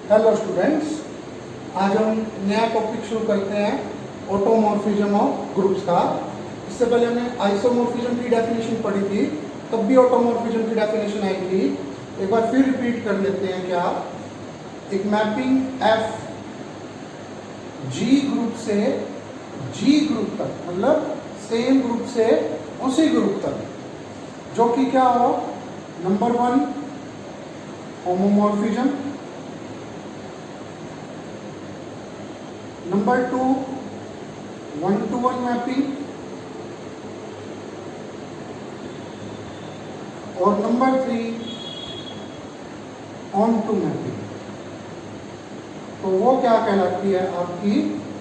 Hello students, आज हम नया टॉपिक शुरू करते हैं ऑटोमॉर्फिज्म ऑफ ग्रुप्स का। इससे पहले हमने आइसोमॉर्फिज्म की डेफिनेशन पढ़ी थी, तब भी ऑटोमॉर्फिज्म की डेफिनेशन आई थी। एक बार फिर रिपीट कर लेते हैं। क्या एक मैपिंग एफ जी ग्रुप से जी ग्रुप तक, मतलब सेम ग्रुप से उसी ग्रुप तक, जो कि क्या हो, number 1 homomorphism, number 2 1-to-1 mapping, और नंबर 3 ऑन-टू मैपिंग। तो वो क्या कहलाती है, आपकी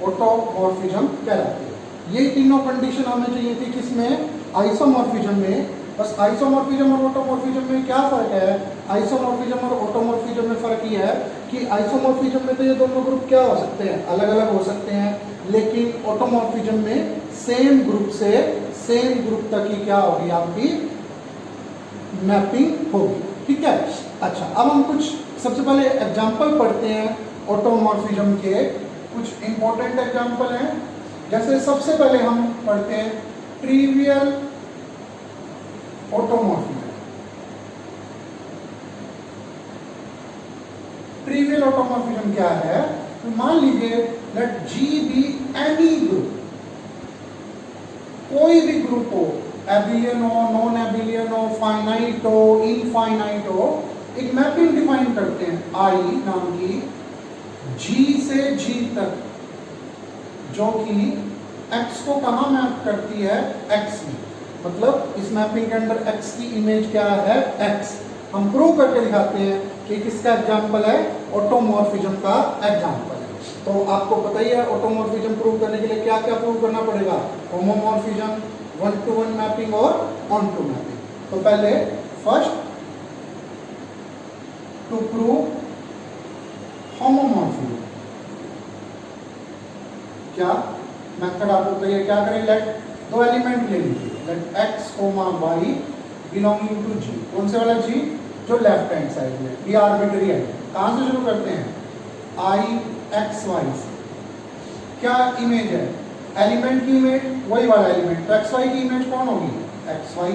ऑटोमॉर्फिज्म कहलाती है। ये तीनों कंडीशन हमें चाहिए थी किसमें, आइसोमॉर्फिज्म में। बस आइसोमॉर्फिज्म और ऑटोमॉर्फिज्म में क्या फर्क है, आइसोमॉर्फिज्म और ऑटोमॉर्फिज्म में फर्क ये है कि आइसोमॉर्फिज्म में तो ये दोनों ग्रुप क्या हो सकते हैं, अलग अलग हो सकते हैं, लेकिन ऑटोमॉर्फिज्म में सेम ग्रुप से सेम ग्रुप तक ही क्या होगी, आपकी मैपिंग होगी। ठीक है। अच्छा, अब हम कुछ सबसे पहले एग्जाम्पल पढ़ते हैं ऑटोमॉर्फिज्म के। कुछ इंपॉर्टेंट एग्जाम्पल हैं, जैसे सबसे पहले हम पढ़ते हैं ट्रिवियल ऑटोमॉर्फिज्म। ट्रिवियल ऑटोमॉर्फिज्म क्या है, तो मान लीजिए let G be any group, कोई भी ग्रुप हो, एबिलियन हो, नॉन एबिलियन हो, फाइनाइट हो, इनफाइनाइट हो, एक मैपिंग डिफाइन करते हैं आई नाम की, जी से जी तक, जो कि x को कहां मैप करती है, x में। मतलब इस मैपिंग के अंदर x की इमेज क्या है, x। हम प्रूव करके दिखाते हैं कि किसका एग्जाम्पल है, ऑटोमॉर्फिज्म का एग्जाम्पल है। तो आपको पता ही है ऑटोमॉर्फिज्म प्रूव करने के लिए क्या क्या प्रूव करना पड़ेगा, होमोमॉर्फिज्म, 1-to-1 मैपिंग और ऑन-टू मैपिंग। तो पहले फर्स्ट टू प्रूव होमोमॉर्फिज्म, क्या मेथड आपको बताइए, क्या करें, लेट दो एलिमेंट ले लीजिए, let x, y belonging to g। कौन से वाला g, जो लेफ्ट हैंड साइड में, ये आर्बिट्री है। कहां से शुरू करते हैं, i x y से। क्या इमेज है, एलिमेंट की इमेज, वही वाला एलिमेंट, तो x y की इमेज कौन होगी, x y।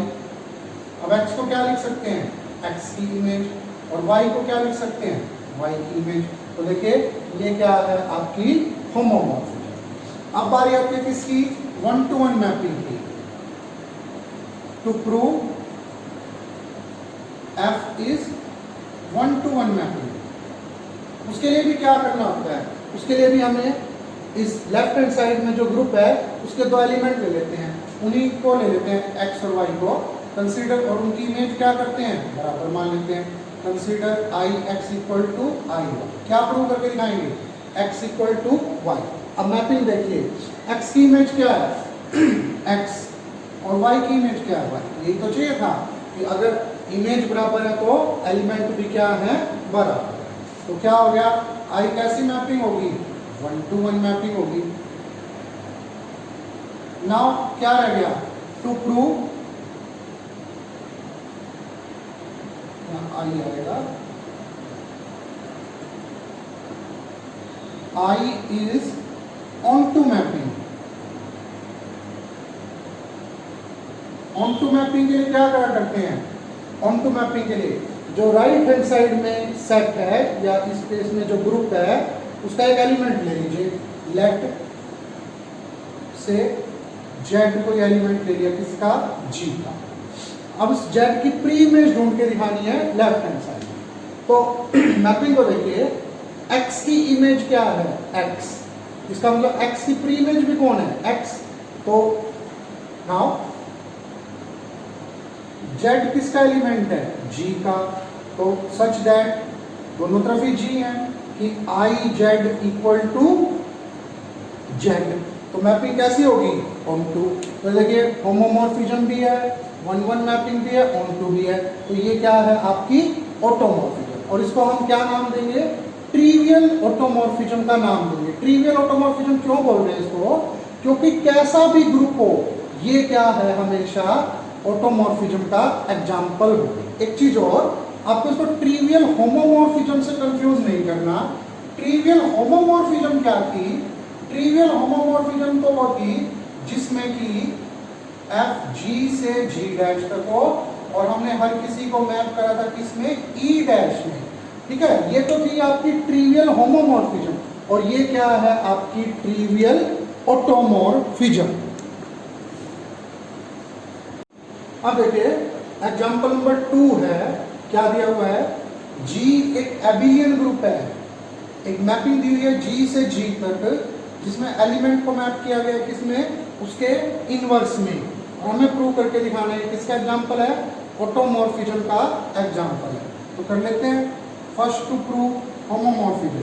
अब x को क्या लिख सकते हैं, x की इमेज, और y को क्या लिख सकते हैं, y की इमेज। तो देखिए ये क्या है, आपकी होमोमॉर्फिज्म। अब बारी आती है किसकी, 1-to-1 मैपिंग की। To prove f is 1-to-1 mapping, उसके लिए भी क्या करना होता है, उसके लिए भी हमें इस लेफ्ट हैंड साइड में जो ग्रुप है उसके दो एलिमेंट ले लेते हैं, उन्हीं को ले लेते हैं x और y को कंसीडर, और उनकी इमेज क्या करते हैं, बराबर मान लेते हैं। Consider i x equal to i y। क्या प्रूव करके दिखाएंगे, x इक्वल टू y। अब मैपिंग देखिए, x की इमेज क्या है, x, और y की इमेज क्या है, y। यही तो चाहिए था कि अगर इमेज बराबर है तो एलिमेंट भी क्या है, बराबर है। तो क्या हो गया, I कैसी मैपिंग होगी, 1-to-1 मैपिंग होगी। नाउ क्या रह गया, टू प्रूव, I आएगा, I is on-to mapping. On-to mapping के लिए क्या करा करते हैं, ऑन-टू मैपिंग के लिए जो राइट हैंड साइड में सेट है या इस स्पेस में जो ग्रुप है उसका एक एलिमेंट ले लीजिए, लेट से z को एलिमेंट ले लिया, किसका, g का। अब इस z की प्री इमेज ढूंढ के दिखानी है लेफ्ट हैंड साइड में। तो मैपिंग को देखिए, x की इमेज क्या है, x, इसका मतलब x की प्री इमेज भी कौन है, x। तो नाउ z किसका एलिमेंट है, g का। तो सच दैट दोनों तरफ ही g है कि i z equal to z। तो मैपिंग कैसी होगी, ऑन-टू। तो देखिए होमोमॉर्फिज्म भी है, 1-1 मैपिंग भी है, ऑन-टू भी है। तो ये क्या है, आपकी ऑटोमॉर्फिज्म, और इसको हम क्या नाम देंगे, ट्रिवियल ऑटोमॉर्फिज्म का नाम देंगे। ट्रिवियल ऑटोमॉर्फिज्म क्यों बोल रहे हैं इसको, क्योंकि कैसा भी ग्रुप हो, ये क्या है, हमेशा ऑटोमॉर्फिज्म का एग्जाम्पल होगी। एक चीज और, आपको इसको ट्रिवियल होमोमॉर्फिज्म से कंफ्यूज नहीं करना। ट्रिवियल होमोमॉर्फिज्म क्या थी? ट्रिवियल होमोमॉर्फिज्म तो वो थी जिसमें कि एफ जी से जी डैश तक हो और हमने हर किसी को मैप करा था किसमें? ई डैश में। ठीक है, ये तो थी आपकी ट्रिवियल होमोमॉर्फिज्म। और ये क्या है? आपकी ट्रिवियल ऑटोमॉर्फिज्म। अब देखिए एग्जांपल नंबर 2 है, क्या दिया हुआ है? G एक एबिलियन ग्रुप है, एक मैपिंग दी हुई है G से G तक, जिसमें एलिमेंट को मैप किया गया किसमें? उसके इनवर्स में। और हमें प्रूव करके दिखाना है। किसका एग्जांपल है? ऑटोमॉर्फिज्म का एग्जांपल है। तो कर लेते हैं। First to prove homomorphism.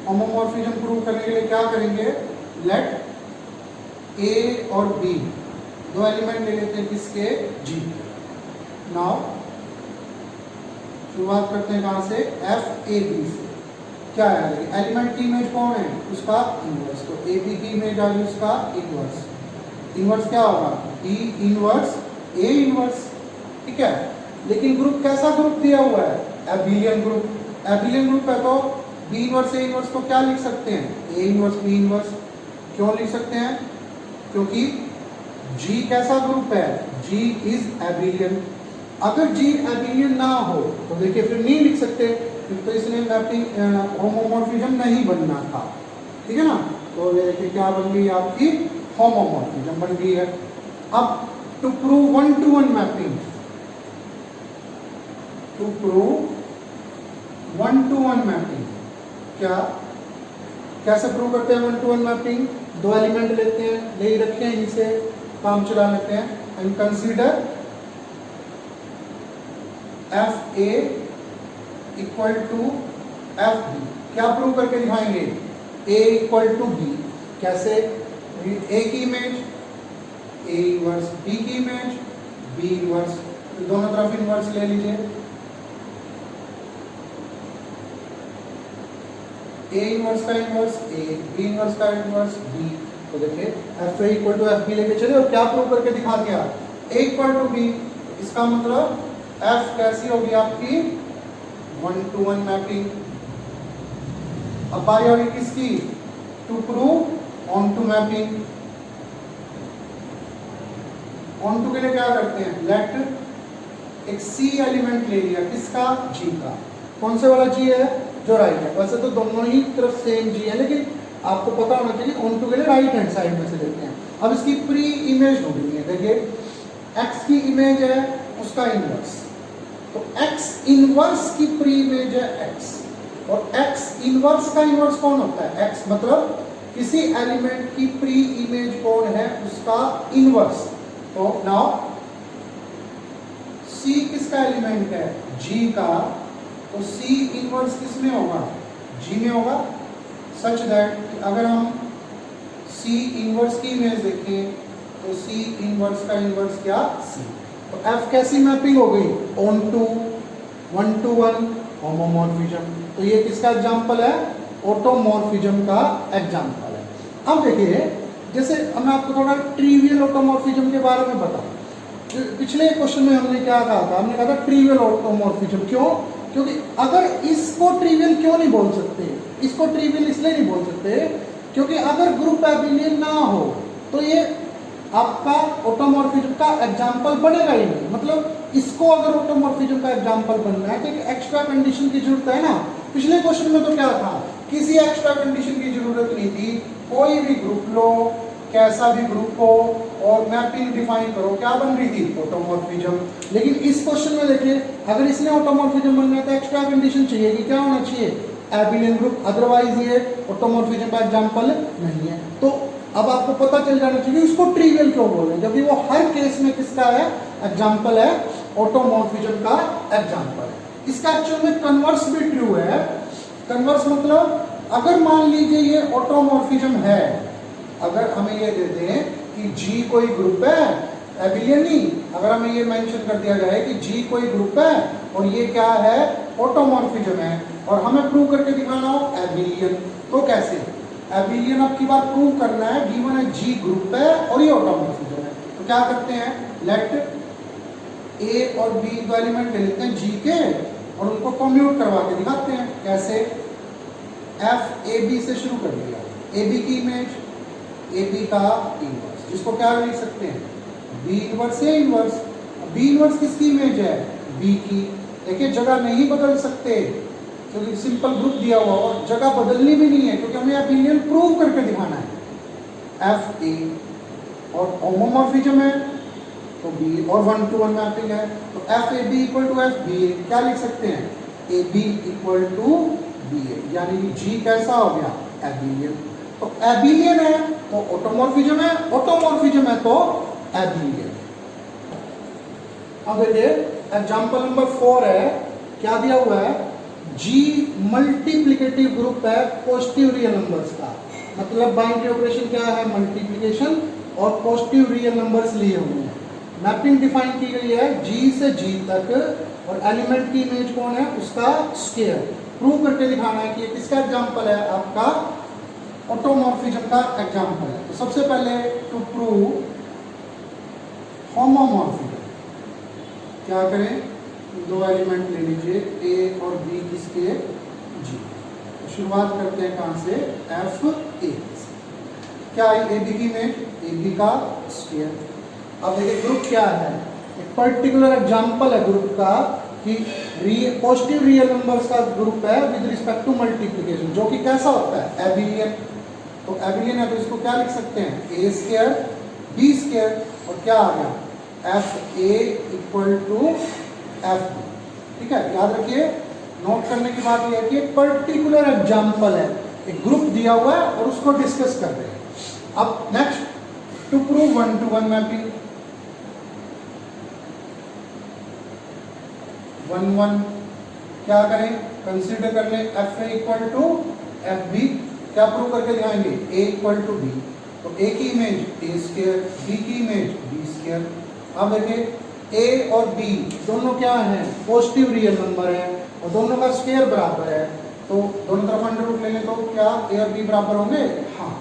Homomorphism prove करने के लिए क्या करेंगे? लेट A और B दो एलिमेंट ले लेते हैं किसके? G। नाउ शुरुआत करते हैं कहां से? F A B से। क्या है? एलिमेंट की इमेज कौन है? उसका इनवर्स। तो ए बी की इमेज आ गई उसका इनवर्स। इनवर्स क्या होगा? E inverse A inverse. ठीक है, लेकिन ग्रुप कैसा ग्रुप दिया हुआ है? Abelian group. एबिलियन ग्रुप है तो B इनवर्स A इनवर्स को क्या लिख सकते हैं? A inverse B inverse. क्यों लिख सकते हैं? क्योंकि G कैसा ग्रुप है? G is एबिलियन। अगर G एबिलियन ना हो तो देखिए फिर नहीं लिख सकते, तो इसलिए मैपिंग होमोमॉर्फिज्म नहीं बनना था। ठीक है ना? तो ये देखिए क्या बन गई आपकी? होमोमॉर्फिज्म बन गई है। अब to prove 1-to-1 mapping, to prove 1-to-1 mapping, क्या कैसे प्रूव करते हैं 1-to-1 मैपिंग? दो एलिमेंट लेते हैं, ले ही रखे हैं, इनसे काम चला लेते हैं। And consider F A equal to F B. क्या प्रूव करके दिखाएंगे? A equal to B. कैसे? ए की इमेज ए इनवर्स, बी की इमेज बी इनवर्स, दोनों तरफ इनवर्स ले लीजिए। ए इनवर्स का इनवर्स ए, बी इनवर्स का इनवर्स बी। तो देखिए F A equal to F B लेके चले और क्या प्रूव करके दिखा दिया? A equal to B. इसका मतलब एफ कैसी होगी आपकी? 1-to-1 mapping. अब बारी होगी किसकी? To prove onto mapping. Onto के लिए क्या करते हैं? लेट एक सी एलिमेंट ले लिया, किसका? G का। कौन से वाला G है? जो राइट है। वैसे तो दोनों ही तरफ सेम G है, लेकिन आपको पता होना चाहिए ऑन टू के लिए राइट हैंड साइड में से लेते हैं। अब इसकी प्री इमेज ढूंढनी है। देखिए x की इमेज है उसका इनवर्स, तो x इनवर्स की प्री इमेज है x, और x इनवर्स का इनवर्स कौन होता है? x मतलब किसी एलिमेंट की प्री इमेज कौन है? उसका इनवर्स। तो नाउ C किसका एलिमेंट है? G का। तो C इनवर्स किस में होगा? G में होगा। सच दैट अगर हम C इनवर्स की इमेज देखें तो C इनवर्स का इनवर्स क्या? C। तो F कैसी मैपिंग हो गई? Onto 1-to-1 homomorphism. तो ये किसका एग्जांपल है? ऑटोमॉर्फिज्म का एग्जांपल है। अब देखिए जैसे मैं आपको थोड़ा ट्रिवियल ऑटोमॉर्फिज्म के बारे में बताऊं। पिछले क्वेश्चन में हमने क्या कहा था? हमने कहा था ट्रिवियल ऑटोमॉर्फिज्म। क्यों? क्योंकि अगर इसको ट्रिवियल क्यों नहीं बोल सकते? इसको ट्रिवियल इसलिए नहीं बोल सकते क्योंकि अगर ग्रुप एबिलियन ना हो तो ये आपका ऑटोमॉर्फिज्म का एग्जांपल बनेगा ही नहीं। मतलब इसको अगर ऑटोमॉर्फिज्म का एग्जांपल बनना है तो एक एक्स्ट्रा कंडीशन की जरूरत है ना। पिछले क्वेश्चन में तो क्या था? किसी एक्स्ट्रा कंडीशन की जरूरत नहीं थी। कोई भी ग्रुप लो, कैसा भी ग्रुप हो, और मैपिंग डिफाइन करो, क्या बन रही थी? ऑटोमॉर्फिज्म। लेकिन इस क्वेश्चन में देखिए अगर इसने ऑटोमॉर्फिज्म बनना है तो एक्स्ट्रा कंडीशन चाहिए कि क्या होना चाहिए? एबिलियन ग्रुप, अदरवाइज ये ऑटोमॉर्फिज्म का एग्जांपल नहीं है। तो अब आपको पता चल जाना चाहिए इसको ट्रिवियल क्यों बोल रहे हैं, क्योंकि वो हर केस में किसका है? एग्जांपल है, ऑटोमॉर्फिज्म का एग्जांपल है। इसका एक्चुअल में कन्वर्स भी ट्रू है। कन्वर्स मतलब अगर मान लीजिए ये ऑटोमॉर्फिज्म है, अगर हमें ये दे दें कि G कोई ग्रुप है, एबिलियन नहीं, अगर हमें ये मेंशन कर दिया जाए कि G कोई ग्रुप है और ये क्या है? ऑटोमॉर्फिज्म है, और हमें प्रूव करके दिखाना हो एबिलियन, तो कैसे? एबिलियन अब की बार प्रूव करना है, गिवन है G ग्रुप है और ये ऑटोमॉर्फिज्म है। तो क्या करते हैं, लेट ए और बी दो एलिमेंट ले लेते हैं जी के और उनको कम्यूट करवा के दिखाते हैं। कैसे, एफ ए बी से शुरू कर दिया, ए बी की इमेज, ए बी का इनवर्स, जिसको क्या लिख सकते हैं, बी इनवर्स या इनवर्स। बी इनवर्स किसकी इमेज है, बी की। देखिए जगह नहीं बदल सकते क्योंकि सिंपल ग्रुप दिया हुआ और जगह बदलनी भी नहीं है क्योंकि हमें एबिलियन प्रूव करके दिखाना है। एफ ए और होमोमॉर्फिज्म है तो बी और 1 to 1 मैपिंग है तो F A B equal to F B A. क्या लिख सकते हैं, A B equal to B A, यानी कि जी कैसा हो गया, एबिलियन। तो एबिलियन है तो ऑटोमॉर्फिज्म है, ऑटोमॉर्फिज्म है तो एबिलियन। अब देखिए एग्जांपल नंबर 4 है, क्या दिया हुआ है, जी मल्टीप्लिकेटिव ग्रुप है पॉजिटिव रियल नंबर्स का। मतलब बाइनरी ऑपरेशन क्या है, मल्टीप्लिकेशन और पॉजिटिव रियल नंबर्स लिए हुए हैं। मैपिंग डिफाइन की गई है जी से जी तक और एलिमेंट की इमेज कौन है, उसका स्क्वायर। प्रूव करके दिखाना है कि ये किसका एग्जांपल है, आपका ऑटोमॉर्फिज्म का एग्जांपल है। तो सबसे पहले टू प्रूव होमोमॉर्फिज्म क्या करें, दो एलिमेंट ले लीजिए ए और बी किसके, जी। तो शुरुआत करते हैं कहाँ से, एफ ए। क्या है, ए बी की इमेज, ए बी का स्क्वायर। अब देखिए ग्रुप क्या है, एक पर्टिकुलर एग्जांपल है ग्रुप का कि पॉजिटिव रियल नंबर्स का ग्रुप है विद रिस्पेक्ट टू मल्टीप्लिकेशन, जो कि कैसा होता है, एबिलियन। तो एबिलियन है तो इसको क्या लिख सकते हैं, ए स्क्वायर बी स्क्वायर और क्या आ गया, F A equal to F B. ठीक है, याद रखिए, नोट करने की बात यह है कि पर्टिकुलर एग्जांपल है, एक ग्रुप दिया हुआ है और उसको डिस्कस कर रहे हैं। अब next to prove 1 to 1 mapping, 1 1 क्या करें, कंसीडर कर लें F A equal to F B. क्या प्रूव करके दिखाएंगे, ए इक्वल टू बी। तो ए की इमेज ए स्क्वायर, बी की इमेज बी स्क्वायर। अब देखिए ए और बी दोनों क्या हैं, पॉजिटिव रियल नंबर है और दोनों का स्क्वायर बराबर है तो दोनों तरफ अंडर रूट ले लें तो क्या ए और बी बराबर होंगे, हाँ।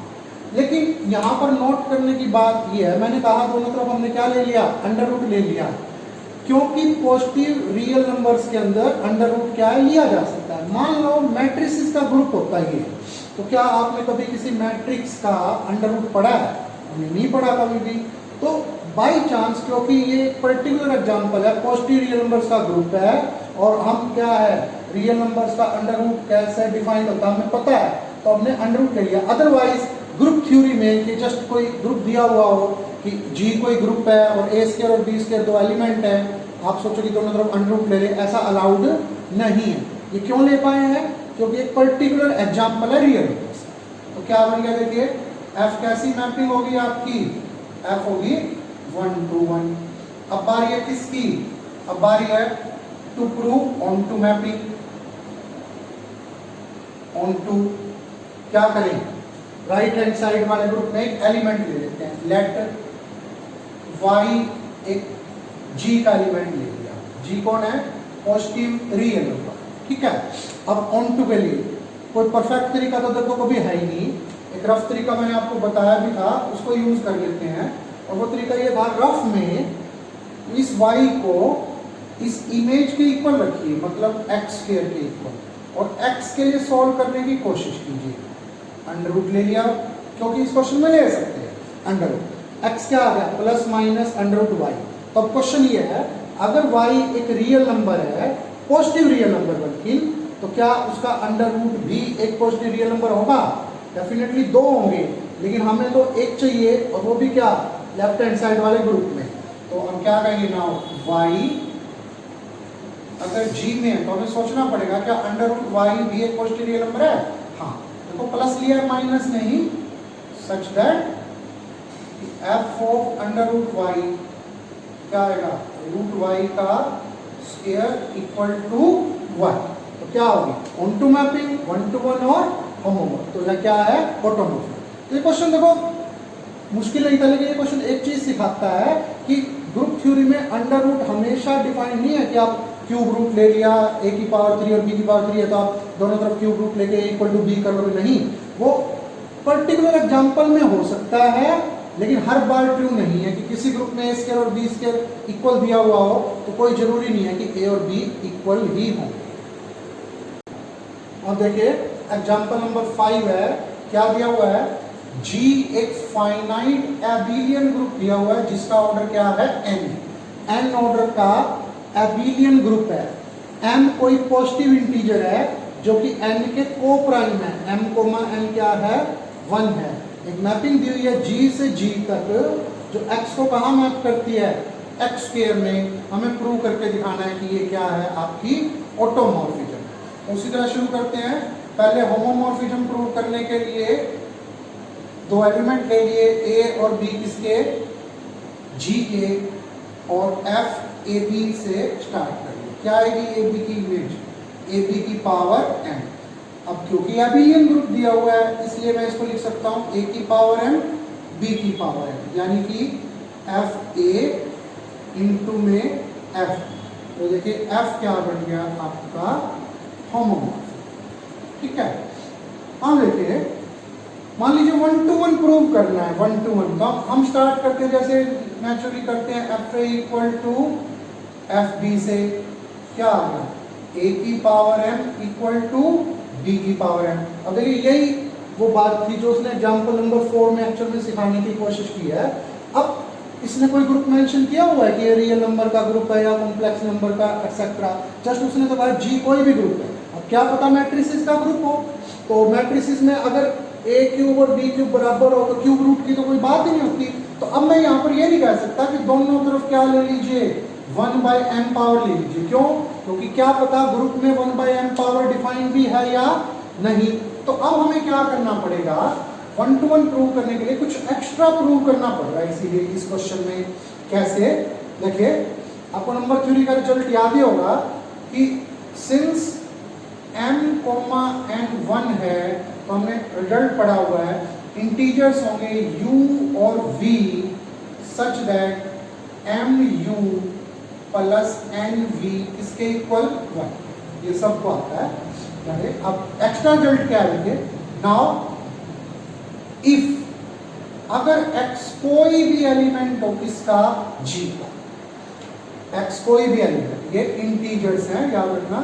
लेकिन यहाँ पर नोट करने की बात यह है, मैंने कहा दोनों तरफ हमने क्या ले लिया, अंडर रूट ले लिया, क्योंकि पॉजिटिव रियल नंबर्स के अंदर अंडर रूट क्या है, लिया जा सकता है। मान लो मैट्रिसेस का ग्रुप होता है ये, तो क्या आपने कभी किसी मैट्रिक्स का अंडर रूट पढ़ा है, हमने नहीं पढ़ा कभी भी। तो बाई चांस, क्योंकि ये पर्टिकुलर एग्जांपल है, पॉजिटिव रियल नंबर्स का ग्रुप है और हम क्या है, रियल नंबर्स का अंडर रूट कैसे डिफाइन होता है हमें पता है, तो हमने अंडर रूट ले लिया। अदरवाइज ग्रुप थ्योरी में कि जस्ट कोई ग्रुप दिया हुआ हो कि जी कोई ग्रुप है और ए स्क्वायर और बी स्क्वायर दो एलिमेंट है, आप सोचो कि दोनों तरफ अंडर रूट ले ले, ऐसा अलाउड नहीं है। ये क्यों ले पाए हैं, क्योंकि एक पर्टिकुलर एग्जांपल है रियल नंबर्स। तो क्या बन गया, देखिए एफ कैसी मैपिंग होगी आपकी, एफ होगी 1 to 1। अब बारी है किसकी, अब बारी है to prove onto mapping. Onto क्या करें, राइट हैंड साइड वाले ग्रुप में एक एलिमेंट ले लेते हैं, लेट वाई एक जी का एलिमेंट ले लिया, जी कौन है, पॉजिटिव रियल नंबर। ठीक है, अब ऑन टू के लिए कोई परफेक्ट तरीका तो देखो कभी है ही नहीं, एक रफ तरीका मैंने आपको बताया भी था, उसको यूज कर लेते हैं। और वो तरीका ये था, रफ में इस y को इस इमेज के इक्वल रखिए, मतलब x स्क्वायर के इक्वल, और x के लिए सॉल्व करने की कोशिश कीजिए। अंडर रूट ले लिया, क्योंकि इस क्वेश्चन में ले सकते हैं अंडर रूट, x क्या आ गया, plus minus under root y। तो अब क्वेश्चन ये है, अगर y एक रियल नंबर है, पॉजिटिव रियल नंबर बल्कि, तो क्या उसका अंडर रूट भी एक पॉजिटिव रियल नंबर होगा, डेफिनेटली 2 होंगे, लेकिन हमें तो एक चाहिए और वो भी क्या, लेफ्ट हैंड साइड वाले ग्रुप में। तो हम क्या कहेंगे नाउ, y अगर g में है तो हमें सोचना पड़ेगा क्या अंडर रूट y भी एक पॉजिटिव रियल नंबर है, हाँ। देखो प्लस लिया है, माइनस नहीं, such that f of under root y क्या आएगा, रूट y का स्क्वायर इक्वल टू 1। तो क्या होगी, ऑन टू मैपिंग 1 to 1 और होमोमॉर्फ। तो यह क्या है, ऑटोमॉर्फ। तो ये क्वेश्चन देखो मुश्किल नहीं था, लेकिन ये क्वेश्चन एक चीज सिखाता है कि ग्रुप थ्योरी में अंडर रूट हमेशा डिफाइन नहीं है कि आप क्यूब रूट ले लिया a की पावर 3 और b की पावर 3 है तो आप दोनों तरफ क्यूब रूट लेके a इक्वल टू b कर लोगे, नहीं। वो पर्टिकुलर एग्जांपल में हो सकता है लेकिन हर बार ट्रू नहीं है कि किसी ग्रुप में ए स्क्वायर और बी स्क्वायर इक्वल दिया हुआ हो तो कोई जरूरी नहीं है कि ए और बी इक्वल ही हो। और देखिए एग्जांपल नंबर 5 है, क्या दिया हुआ है, जी एक फाइनाइट एबिलियन ग्रुप दिया हुआ है जिसका ऑर्डर क्या है, एन ऑर्डर का एबिलियन ग्रुप है। m कोई पॉजिटिव इंटीजर है जो कि n के को प्राइम है, m कोमा n क्या है, 1 है। एक मैपिंग दी हुई है g से g तक जो x को कहाँ मैप करती है, x स्क्वायर में। हमें प्रूव करके दिखाना है कि ये क्या है, आपकी ऑटोमॉर्फिज्म। उसी तरह शुरू करते हैं। पहले होमोमॉर्फिज्म प्रूव करने के लिए दो एलिमेंट ले लिए a और b किसके, g के, और f a b से स्टार्ट कर लिया। क्या आएगी a b की इमेज, a b की पावर m। अब क्योंकि एबिलियन ग्रुप दिया हुआ है इसलिए मैं इसको लिख सकता हूँ a की पावर m b की पावर m, यानी कि f a इंटू में f। तो देखिए f क्या बन गया आपका, होमोमॉर्फिज्म। ठीक है। अब देखिए मान लीजिए 1 to 1 प्रूव करना है, 1 to 1। तो हम स्टार्ट करते हैं जैसे नेचुरली करते हैं, F A equal to F B से क्या आ गया, ए की power M equal to B की पावर एम। अब देखिए यही वो बात थी जो उसने एग्जाम्पल नंबर 4 में एक्चुअल में सिखाने की कोशिश की है। अब इसने कोई ग्रुप मेंशन किया हुआ है कि ये रियल नंबर का ग्रुप है या कॉम्प्लेक्स नंबर का एक्सेट्रा, जस्ट उसने तो कहा जी कोई भी ग्रुप है। अब क्या पता मैट्रिसेस का ग्रुप हो, तो मैट्रिसेस में अगर ए क्यूब और बी क्यूब बराबर हो तो क्यूब रूट की तो कोई बात ही नहीं होती। तो अब मैं यहाँ पर ये नहीं कह सकता कि दोनों तरफ क्या ले लीजिए, 1/m पावर ले लीजिए। क्यों? क्योंकि क्या पता ग्रुप में 1/m पावर डिफाइन भी है या नहीं। तो अब हमें क्या करना पड़ेगा, 1 to 1 प्रूव करने के लिए कुछ एक्स्ट्रा प्रूव करना पड़ रहा है। इसीलिए इस क्वेश्चन में कैसे, देखिए आपको नंबर थ्योरी का रिजल्ट याद ही होगा कि सिंस m, n 1 है तो हमने रिजल्ट पढ़ा हुआ है, इंटीजर्स होंगे u और v such that mu plus nv किसके इक्वल 1। ये सबको आता है। अब एक्स्ट्रा रिजल्ट क्या है, नाउ इफ अगर x कोई भी एलिमेंट हो किसका, g का, x कोई भी एलिमेंट, ये इंटीजर्स हैं याद रखना,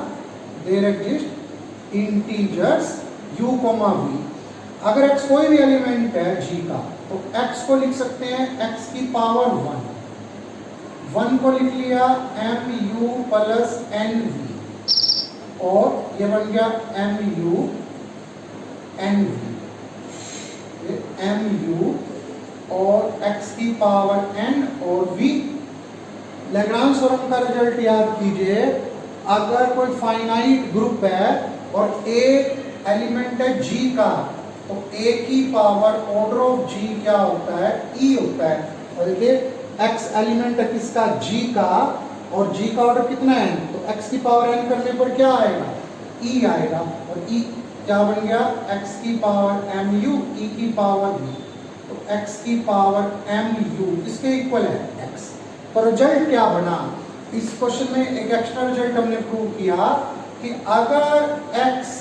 there exist integers u comma v। अगर x कोई भी एलिमेंट है g का तो x को लिख सकते हैं x की पावर 1 को लिख लिया mu प्लस nv, और ये बन गया mu nv, mu और x की पावर n और v। लैग्रांज थ्योरम का रिजल्ट याद कीजिए, अगर कोई फाइनाइट ग्रुप है और a एलिमेंट है g का तो a की पावर ऑर्डर ऑफ g क्या होता है, e होता है। और देखिए x एलिमेंट है किसका, g का, और g का ऑर्डर कितना है, तो x की पावर n करने पर क्या आएगा, e आएगा। और e क्या बन गया, x की पावर mu e की पावर v। तो x की पावर mu किसके इक्वल है, x। तो रिजल्ट क्या बना, इस क्वेश्चन में एक एक्स्ट्रा रिजल्ट हमने प्रूव किया कि अगर x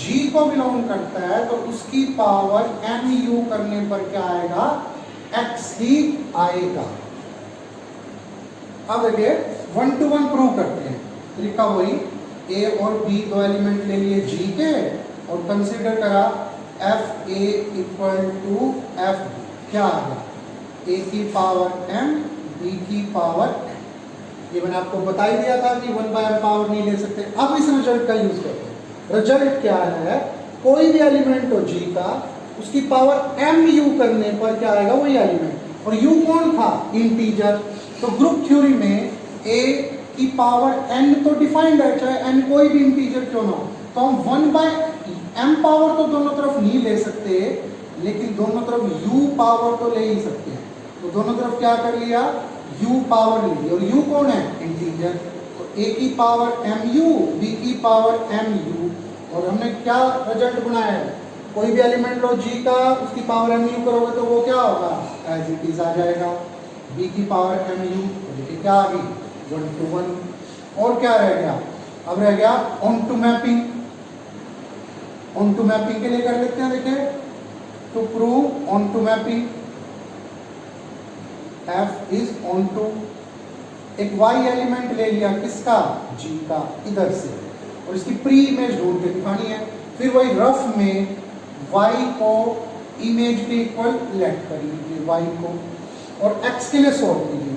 g को बिलोंग करता है तो उसकी पावर mu करने पर क्या आएगा, x ही आएगा। अब देखिए 1 to 1 प्रूव करते हैं। तरीका वही, a और b दो एलिमेंट ले लिए g के और कंसीडर करा f a equal to f b। क्या आ गया, a की पावर m b की पावर n। ये मैंने आपको बता ही दिया था कि 1/m पावर नहीं ले सकते। अब इस रिजल्ट का यूज करते हैं। रिजल्ट क्या है, कोई भी एलिमेंट हो g का, उसकी पावर mu करने पर क्या आएगा, वही एलिमेंट। और u कौन था, इंटीजर। तो ग्रुप थ्योरी में a की पावर n तो डिफाइंड है, चाहे n कोई भी इंटीजर क्यों ना हो। तो हम 1/m पावर तो दोनों तरफ नहीं ले सकते, लेकिन दोनों तरफ u पावर तो ले ही सकते हैं। तो दोनों तरफ क्या कर लिया, u पावर ले ली, और u कौन है, इंटीजर। तो a की पावर mu, b की पावर mu, और हमने क्या रिजल्ट बनाया है, कोई भी एलिमेंट लो g का, उसकी पावर mu करोगे तो वो क्या होगा, एज इट इज आ जाएगा। b की पावर mu, देखिए क्या आ गई, 1 to 1। और क्या रह गया, अब रह गया onto mapping. Onto mapping के लिए कर लेते हैं, देखिए to prove onto mapping. F is onto, एक y एलिमेंट ले लिया किसका, G का, इधर से, और इसकी प्री इमेज ढूंढ के दिखानी है। फिर वही रफ में y को इमेज के इक्वल लेट कर लीजिए y को, और x के लिए सोल्व कीजिए।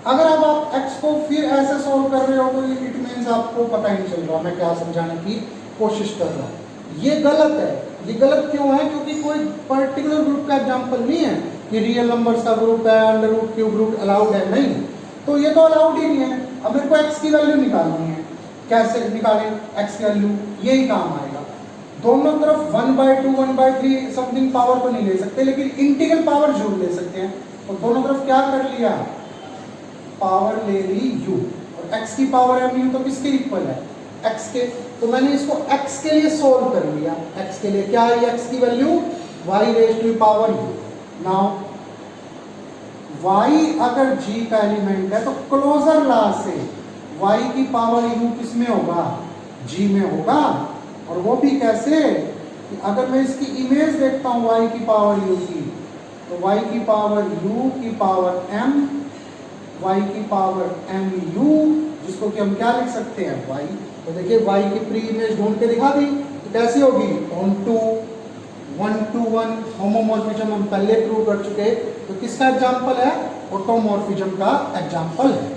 अगर अब आप x को फिर ऐसे सोल्व कर रहे हो तो इट मीन्स आपको पता ही नहीं चल रहा मैं क्या समझाने की कोशिश कर रहा हूँ। ये गलत है। ये गलत क्यों है? क्योंकि कोई पर्टिकुलर ग्रुप का एग्जांपल नहीं है कि रियल नंबर्स का ग्रुप है, under root cube root allowed है, नहीं, तो ये तो अलाउड ही नहीं है। अब मेरे को x की वैल्यू निकालनी है, कैसे निकालें x की वैल्यू? यही काम आएगा। दोनों तरफ 1/2 1/3 समथिंग पावर तो नहीं ले सकते, लेकिन इंटीग्रल पावर जरूर ले सकते हैं। तो दोनों तरफ क्या कर लिया, पावर ले ली u, और x की पावर है mu, तो किसके इक्वल है, x के। तो मैंने इसको x के लिए सोल्व कर लिया। x के लिए क्या है x की value, y raise to power u। Now y अगर g का एलिमेंट है तो क्लोजर लॉ से y की पावर u किस में होगा, g में होगा। और वो भी कैसे, कि अगर मैं इसकी इमेज देखता हूँ y की पावर u की, तो y की पावर u की पावर m, y की पावर mu, जिसको कि हम क्या लिख सकते हैं y। तो देखिए y की प्री इमेज ढूंढ के दिखा दी, तो कैसी होगी, ऑनटू 1-to-1 होमोमॉर्फिज्म हम पहले प्रूव कर चुके। तो किसका एग्जांपल है, ऑटोमॉर्फिज्म का एग्जांपल है।